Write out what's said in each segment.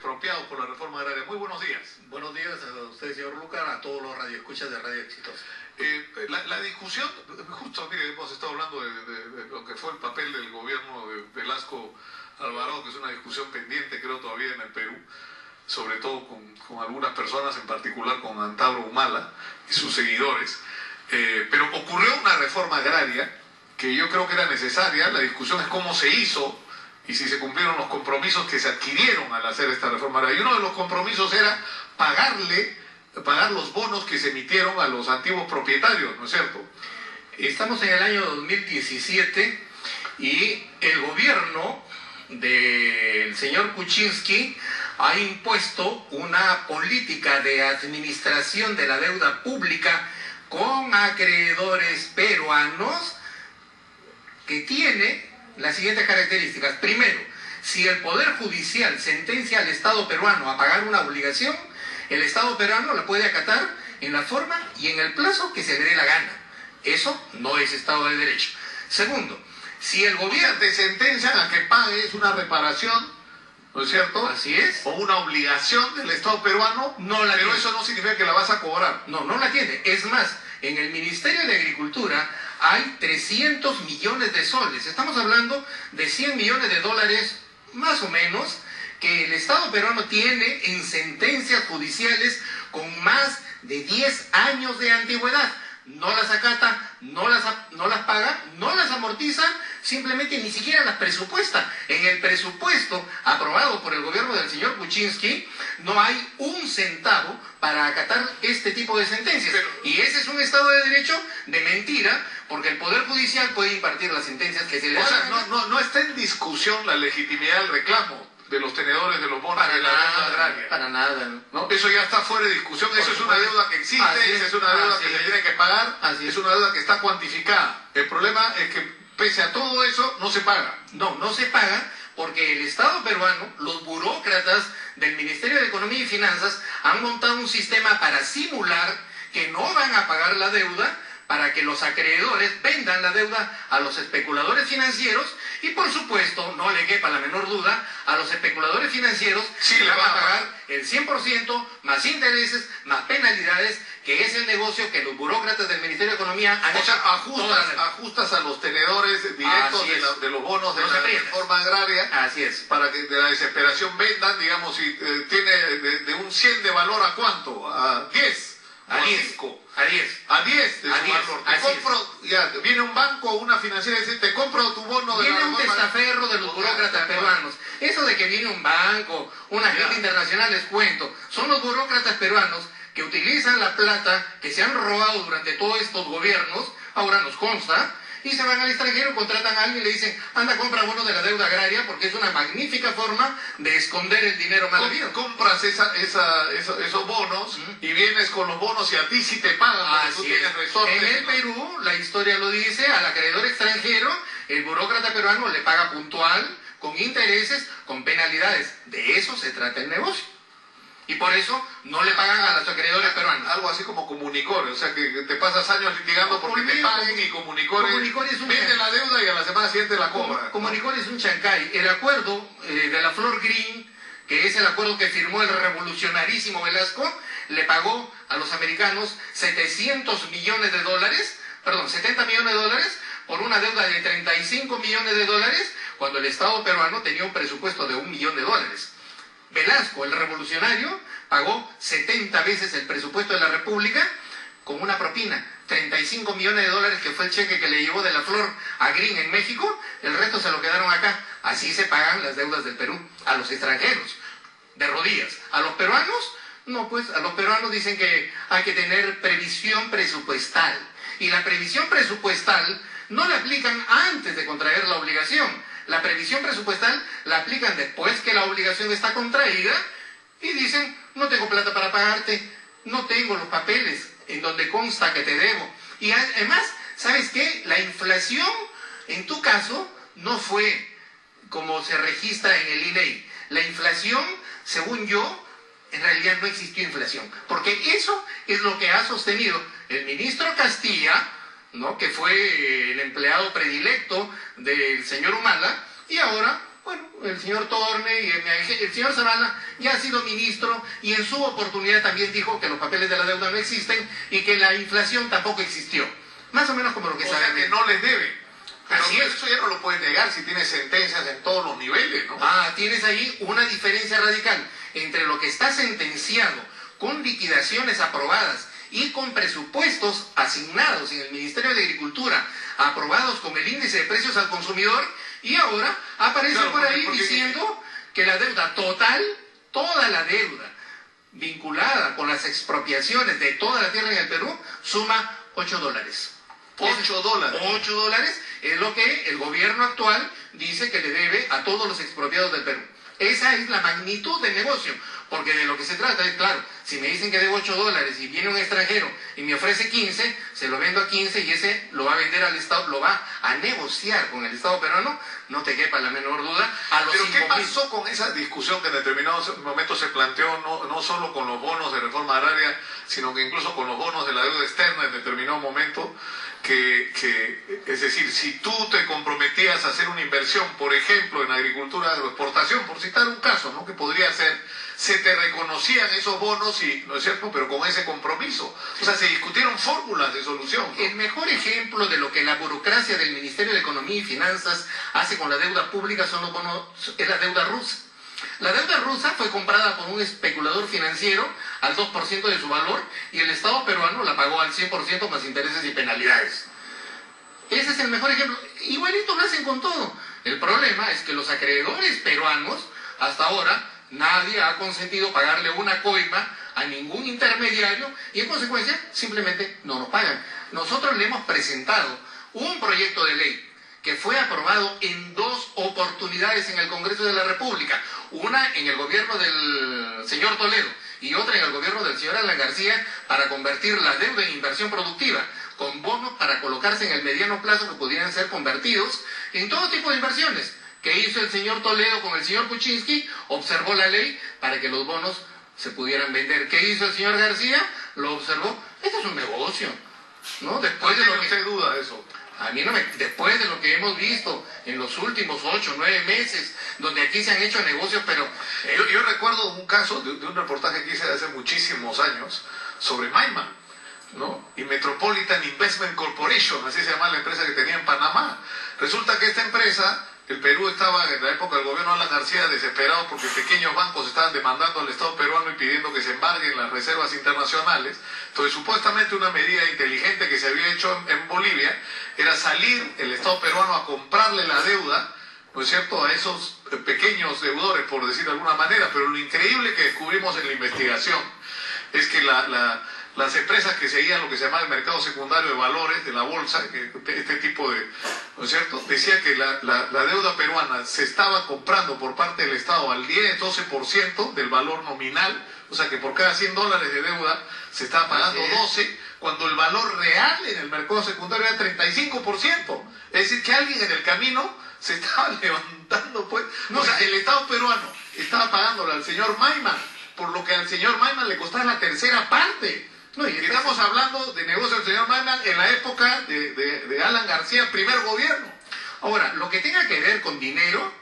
expropiados por la reforma agraria. Muy buenos días. Buenos días a usted, señor Lucar, a todos los radioescuchas de Radio Exitosa. La discusión, justo, mire, hemos estado hablando de lo que fue el papel del gobierno de Velasco Alvarado, que es una discusión pendiente, creo, todavía en el Perú, sobre todo con algunas personas, en particular con Antabro Humala y sus seguidores. Pero ocurrió una reforma agraria que yo creo que era necesaria. La discusión es cómo se hizo y si se cumplieron los compromisos que se adquirieron al hacer esta reforma agraria. Y uno de los compromisos era pagar los bonos que se emitieron a los antiguos propietarios, ¿no es cierto? Estamos en el año 2017 y el gobierno del señor Kuczynski ha impuesto una política de administración de la deuda pública con acreedores peruanos que tiene las siguientes características. Primero, si el Poder Judicial sentencia al Estado peruano a pagar una obligación, el Estado peruano la puede acatar en la forma y en el plazo que se le dé la gana. Eso no es Estado de Derecho. Segundo, si el gobierno te sentencian a que pagues una reparación, ¿no es cierto? Así es. O una obligación del Estado peruano, no la pero tiene. Eso no significa que la vas a cobrar. No, no la tiene. Es más, en el Ministerio de Agricultura hay 300 millones de soles. Estamos hablando de 100 millones de dólares, más o menos, que el Estado peruano tiene en sentencias judiciales con más de 10 años de antigüedad. No las acata, no las paga, no las amortiza, simplemente ni siquiera las presupuesta. En el presupuesto aprobado por el gobierno del señor Kuczynski no hay un centavo para acatar este tipo de sentencias. Y ese es un Estado de Derecho de mentira, porque el Poder Judicial puede impartir las sentencias que se le O sea, dan. no está en discusión la legitimidad del reclamo de los tenedores de los bonos de la deuda agraria. Para nada. ¿No? Eso ya está fuera de discusión. Eso es una deuda que existe, esa es una deuda que se tiene que pagar, es una deuda que está cuantificada. El problema es que pese a todo eso no se paga. No se paga porque el Estado peruano, los burócratas del Ministerio de Economía y Finanzas han montado un sistema para simular que no van a pagar la deuda, para que los acreedores vendan la deuda a los especuladores financieros y, por supuesto, no le quepa la menor duda, a los especuladores financieros sí, le van a pagar el 100% más intereses, más penalidades, que es el negocio que los burócratas del Ministerio de Economía han hecho. Ajustas a los tenedores directos de los bonos de la reforma agraria. Así es. Para que de la desesperación vendan, digamos, si tiene de un 100 de valor, ¿a cuánto? A 10. A 10. A 10 de su valor. Viene un banco o una financiera y dice, te compro tu bono de la reforma. Viene un testaferro de los burócratas peruanos. Eso de que viene un banco, una agente internacional, les cuento. Son los burócratas peruanos que utilizan la plata que se han robado durante todos estos gobiernos, ahora nos consta, y se van al extranjero, contratan a alguien y le dicen, anda, compra bonos de la deuda agraria, porque es una magnífica forma de esconder el dinero mal habido. Compras esos bonos y vienes con los bonos y a ti sí te pagan, porque tú tienes resortes. En el Perú, la historia lo dice, al acreedor extranjero, el burócrata peruano le paga puntual, con intereses, con penalidades. De eso se trata el negocio. Y por eso no le pagan a los acreedores peruanos. Algo así como Comunicore, o sea que te pasas años litigando porque te paguen y Comunicore vende la deuda y a la semana siguiente la cobra. Comunicore es un chancay. El acuerdo de la Flor Green, que es el acuerdo que firmó el revolucionarísimo Velasco, le pagó a los americanos 70 millones de dólares por una deuda de 35 millones de dólares, cuando el Estado peruano tenía un presupuesto de $1 millón. Velasco, el revolucionario, pagó 70 veces el presupuesto de la República con una propina, 35 millones de dólares, que fue el cheque que le llevó de la Flor a Green en México, el resto se lo quedaron acá. Así se pagan las deudas del Perú a los extranjeros, de rodillas. A los peruanos, no, pues a los peruanos dicen que hay que tener previsión presupuestal, y la previsión presupuestal no la aplican antes de contraer la obligación. La previsión presupuestal la aplican después que la obligación está contraída y dicen, no tengo plata para pagarte, no tengo los papeles en donde consta que te debo. Y además, ¿sabes qué? La inflación, en tu caso, no fue como se registra en el INEI. La inflación, según yo, en realidad no existió inflación, porque eso es lo que ha sostenido el ministro Castilla, ¿no?, que fue el empleado predilecto del señor Humala, y ahora Bueno, el señor Torne y el señor Zavala ya ha sido ministro y en su oportunidad también dijo que los papeles de la deuda no existen y que la inflación tampoco existió. Más o menos como lo que saben. O sea que no les debe. Pero Así es. eso ya no lo puedes negar si tienes sentencias en todos los niveles, ¿no? Tienes ahí una diferencia radical entre lo que está sentenciado con liquidaciones aprobadas y con presupuestos asignados en el Ministerio de Agricultura, aprobados con el índice de precios al consumidor, y ahora aparece por ahí diciendo que la deuda total, toda la deuda vinculada con las expropiaciones de toda la tierra en el Perú, suma $8. $8. $8 es lo que el gobierno actual dice que le debe a todos los expropiados del Perú. Esa es la magnitud del negocio, porque de lo que se trata es, claro, si me dicen que debo $8 y viene un extranjero y me ofrece 15, se lo vendo a 15 y ese lo va a vender al Estado, lo va a negociar con el Estado peruano, no te quepa la menor duda. Pero ¿qué pasó con esa discusión que en determinados momentos se planteó, no solo con los bonos de reforma agraria, sino que incluso con los bonos de la deuda externa en determinado momento? Es decir, si tú te comprometías a hacer una inversión, por ejemplo, en agricultura de exportación, por citar un caso, ¿no?, que podría ser, se te reconocían esos bonos, y, ¿no es cierto?, pero con ese compromiso. O sea, se discutieron fórmulas de solución, ¿no? El mejor ejemplo de lo que la burocracia del Ministerio de Economía y Finanzas hace con la deuda pública son los bonos, es la deuda rusa. La deuda rusa fue comprada por un especulador financiero al 2% de su valor y el Estado peruano la pagó al 100% más intereses y penalidades. Ese es el mejor ejemplo. Igualito lo hacen con todo. El problema es que los acreedores peruanos, hasta ahora, nadie ha consentido pagarle una coima a ningún intermediario y en consecuencia simplemente no nos pagan. Nosotros le hemos presentado un proyecto de ley que fue aprobado en 2 oportunidades en el Congreso de la República, una en el gobierno del señor Toledo y otra en el gobierno del señor Alan García, para convertir la deuda en inversión productiva, con bonos para colocarse en el mediano plazo que pudieran ser convertidos en todo tipo de inversiones. ¿Qué hizo el señor Toledo con el señor Kuczynski? Observó la ley para que los bonos se pudieran vender. ¿Qué hizo el señor García? Lo observó. Esto es un negocio, ¿no? Después de lo que usted duda de eso. A mí no me... Después de lo que hemos visto en los últimos 8 o 9 meses, donde aquí se han hecho negocios, pero... Yo recuerdo un caso de un reportaje que hice hace muchísimos años sobre Mayma, ¿no? Y Metropolitan Investment Corporation, así se llama la empresa que tenía en Panamá. Resulta que esta empresa, el Perú estaba en la época del gobierno de Alan García desesperado porque pequeños bancos estaban demandando al Estado peruano y pidiendo que se embarguen las reservas internacionales. Entonces, supuestamente una medida inteligente que se había hecho en Bolivia era salir el Estado peruano a comprarle la deuda, ¿no es cierto?, a esos pequeños deudores, por decir de alguna manera. Pero lo increíble que descubrimos en la investigación es que las empresas que seguían lo que se llamaba el mercado secundario de valores de la bolsa, este tipo de, ¿no es cierto?, decía que la deuda peruana se estaba comprando por parte del Estado al 10-12% del valor nominal, o sea que por cada $100 de deuda se estaba pagando 12, cuando el valor real en el mercado secundario era 35%. Es decir, que alguien en el camino se estaba levantando, pues. No, o sea, el Estado peruano estaba pagándole al señor Mayman, por lo que al señor Mayman le costaba la tercera parte. No, y estamos hablando de negocios del señor Mayman en la época de Alan García, primer gobierno. Ahora, lo que tenga que ver con dinero,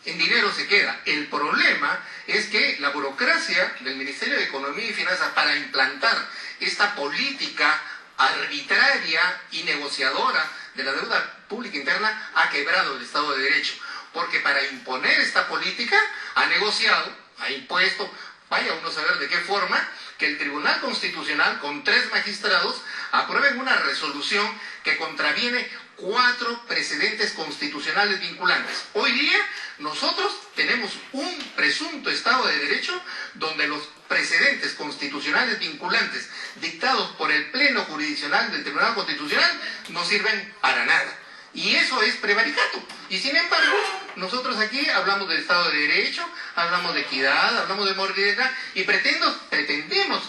en dinero se queda. El problema es que la burocracia del Ministerio de Economía y Finanzas para implantar esta política arbitraria y negociadora de la deuda pública interna ha quebrado el Estado de Derecho. Porque para imponer esta política ha negociado, ha impuesto, vaya uno a saber de qué forma, que el Tribunal Constitucional, con 3 magistrados, aprueben una resolución que contraviene 4 precedentes constitucionales vinculantes. Hoy día nosotros tenemos un presunto Estado de Derecho donde los precedentes constitucionales vinculantes dictados por el Pleno Jurisdiccional del Tribunal Constitucional no sirven para nada. Y eso es prevaricato. Y sin embargo, nosotros aquí hablamos del Estado de Derecho, hablamos de equidad, hablamos de moralidad y pretendemos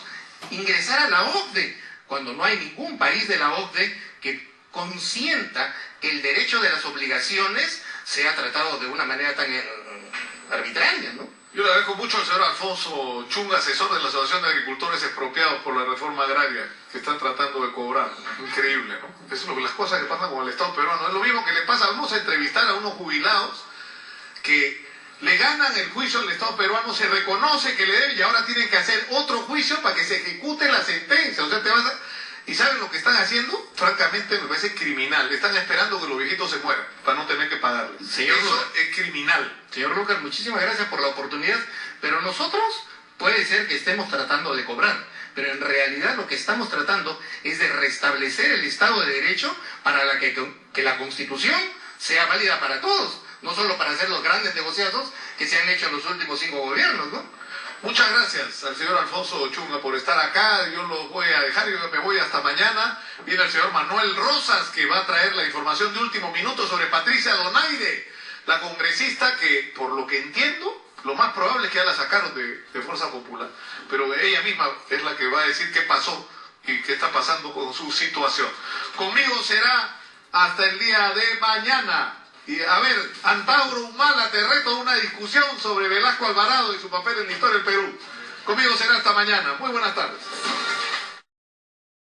ingresar a la OCDE, cuando no hay ningún país de la OCDE que consienta que el derecho de las obligaciones sea tratado de una manera tan arbitraria, ¿no? Yo le agradezco mucho al señor Alfonso Chunga, asesor de la Asociación de Agricultores Expropiados por la Reforma Agraria, que están tratando de cobrar. Increíble, ¿no? Es las cosas que pasan con el Estado peruano. Es lo mismo que le pasa, vamos a entrevistar a unos jubilados que le ganan el juicio al Estado peruano, se reconoce que le debe y ahora tienen que hacer otro juicio para que se ejecute la sentencia. O sea, ¿y saben lo que están haciendo? Francamente me parece criminal. Están esperando que los viejitos se mueran para no tener que pagarles. Eso es criminal. Señor Lucas, muchísimas gracias por la oportunidad, pero nosotros puede ser que estemos tratando de cobrar, pero en realidad lo que estamos tratando es de restablecer el Estado de Derecho para que la Constitución sea válida para todos, no solo para hacer los grandes negociados que se han hecho en los últimos 5 gobiernos, ¿no? Muchas gracias al señor Alfonso Chunga por estar acá. Yo los voy a dejar, yo me voy hasta mañana. Viene el señor Manuel Rosas, que va a traer la información de último minuto sobre Patricia Donaire, la congresista que, por lo que entiendo, lo más probable es que ya la sacaron de Fuerza Popular. Pero ella misma es la que va a decir qué pasó y qué está pasando con su situación. Conmigo será hasta el día de mañana. Y a ver, Antauro Humala, te reto a una discusión sobre Velasco Alvarado y su papel en la historia del Perú. Conmigo será hasta mañana. Muy buenas tardes.